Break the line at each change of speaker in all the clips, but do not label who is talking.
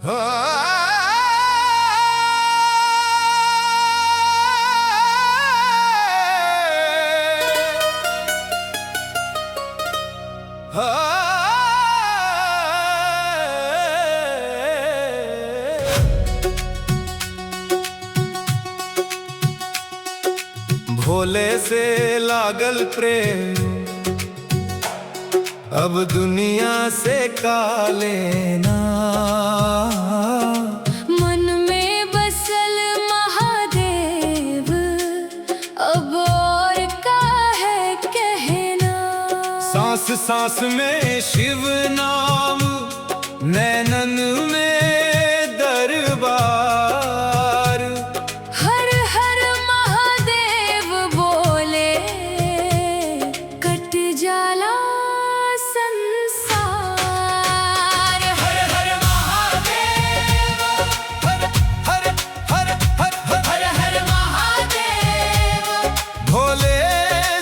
भोले से लागल प्रेम अब दुनिया से का लेना।
मन में बसल महादेव अब और का है कहना।
सांस सांस में शिव नाम नैनन में दरबार।
हर हर महादेव बोले कट जाला संसार।
हर हर महादेव, हर हर हर हर हर हर महादेव। भोले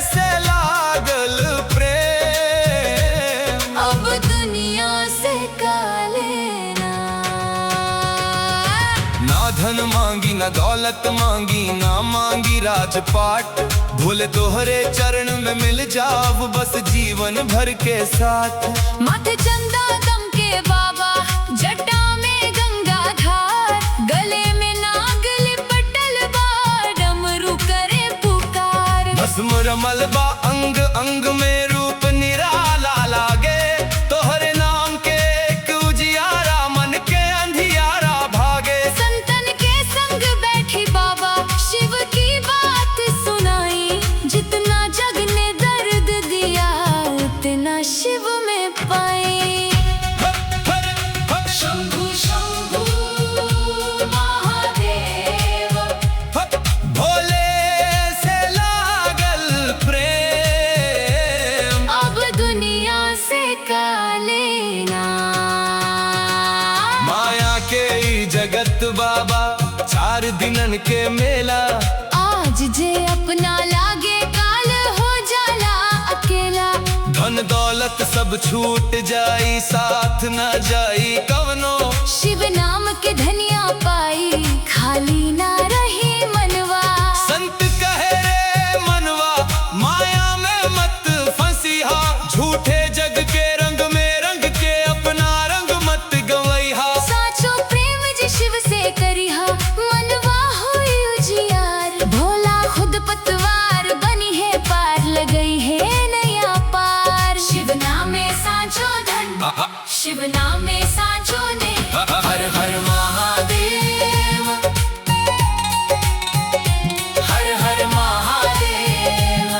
से लागल प्रेम
अब दुनिया से का लेना।
ना धन मांगी ना दौलत मांगी ना मांगी राजपाट। भोले तोहरे चरण में मिल जाओ बस जीवन भर के साथ।
माथे चंदा दम के बाबा जटा में गंगा धार। गले में नाग लिपटल बा डमरू करे पुकार।
भस्म रमल बा अंग अंग में रूप निराला लागे। तोहरे नाम के एक उजियारा मन के अंधियारा भागे।
संतन के संग बैठी बाबा शिव की बात सुनाई। जितना जग ने दर्द दिया उतना शिव में पाई। शंभु शंभु महादेव
भोले से लागल प्रेम
अब दुनिया से का लेना।
माया के ई जगत बाबा चार दिनन के मेला।
आज जे अपना लागे काल हो जाला अकेला।
धन दौलत सब छूट जाई साथ न जाई कवनो।
शिव नाम के धनिया पाई खाली ना रही मनवा।
संत कहे रे मनवा माया में मत फंसिहा। झूठे जग के रंग में रंग के अपना रंग मत गवैहा।
साचो प्रेम जी शिव से करिहा मनवा हुई उजियार। भोला खुद पतवार बनी है पार लगई है नया पार। शिव नाम में साचो धन शिव नाम में साचो ने।
हर हर महादेव,
हर हर महादेव।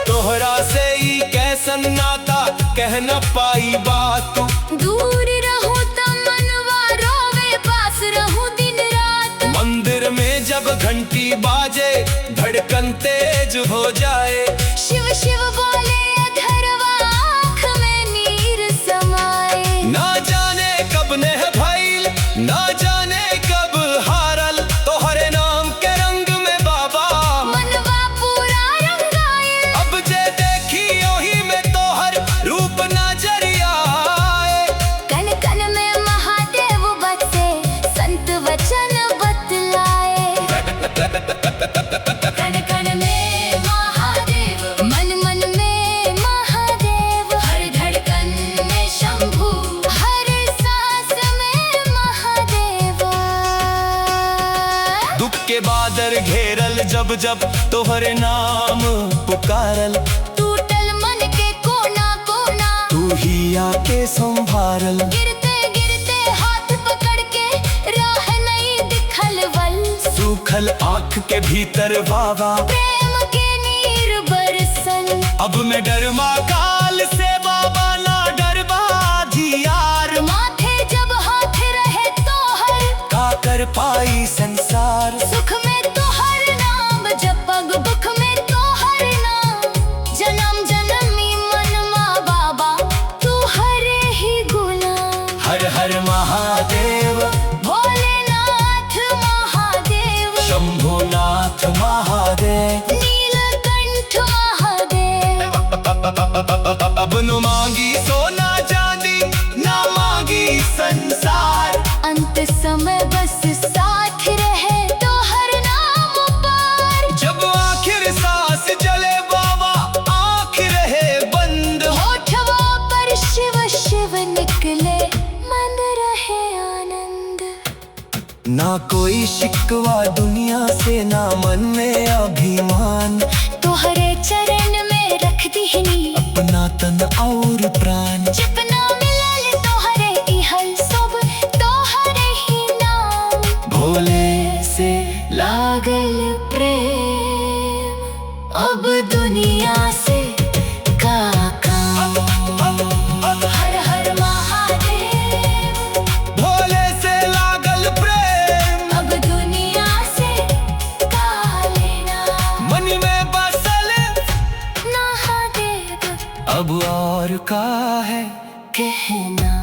तोहरा से ही कैसन नाता कह न पाई बात।
दूर रहूं त मनवा रोवे पास रहूं दिन रात।
मंदिर में जब घंटी बाजे धड़कन तेज हो जाए।
शिव शिव बोले अधरवा आँख में नीर समाए।
ना जाने कब नेह भइल ना जाने कब हारल। तोहरे नाम के रंग में बाबा
मनवा पूरा रंगाए।
अब जे देखी ओही में तोहर रूप नजरिया आए।
कन कन में महादेव बसे संत वचन बतलाए। कन कन में महादेव मन मन में महादेव। हर धड़कन में शंभु हर सांस में महादेव।
दुख के बादल घेरल जब जब तोहरे नाम पुकारल।
टूटल मन के कोना कोना
तू ही आके संभारल।
गिरते गिरते हाथ पकड़ के राह नहीं दिखल वल।
सूखल आँख के भीतर बाबा
प्रेम के नीर बरसल।
अब मैं डरमा काल से बाबा ना डरबा जियार।
माथे जब हाथ रहे तो हर
का कर पाई संसार।
सुख में तो हर नाम जपग दुख में तो हर नाम। जन्म जन्मी मनवा बाबा तू हरे ही गुलाम।
हर हर महादेव,
भोलेनाथ महादेव।
शंभुनाथ महादेव।
नीलकंठ महादेव।
ना कोई शिकवा दुनिया से, ना मन में अभिमान।
तोहरे चरण में रख दीहनी
अपना तन और प्राण।
जपना मिलल तोहरे इहल सब तोहरे ही नाम।
भोले से
लागल प्रेम अब दुनिया से का काम। हर हर महादेव।
भोले से लागल प्रेम
अब दुनिया से का लेना।
मन में बसल
महादेव
अब और का है
कहना।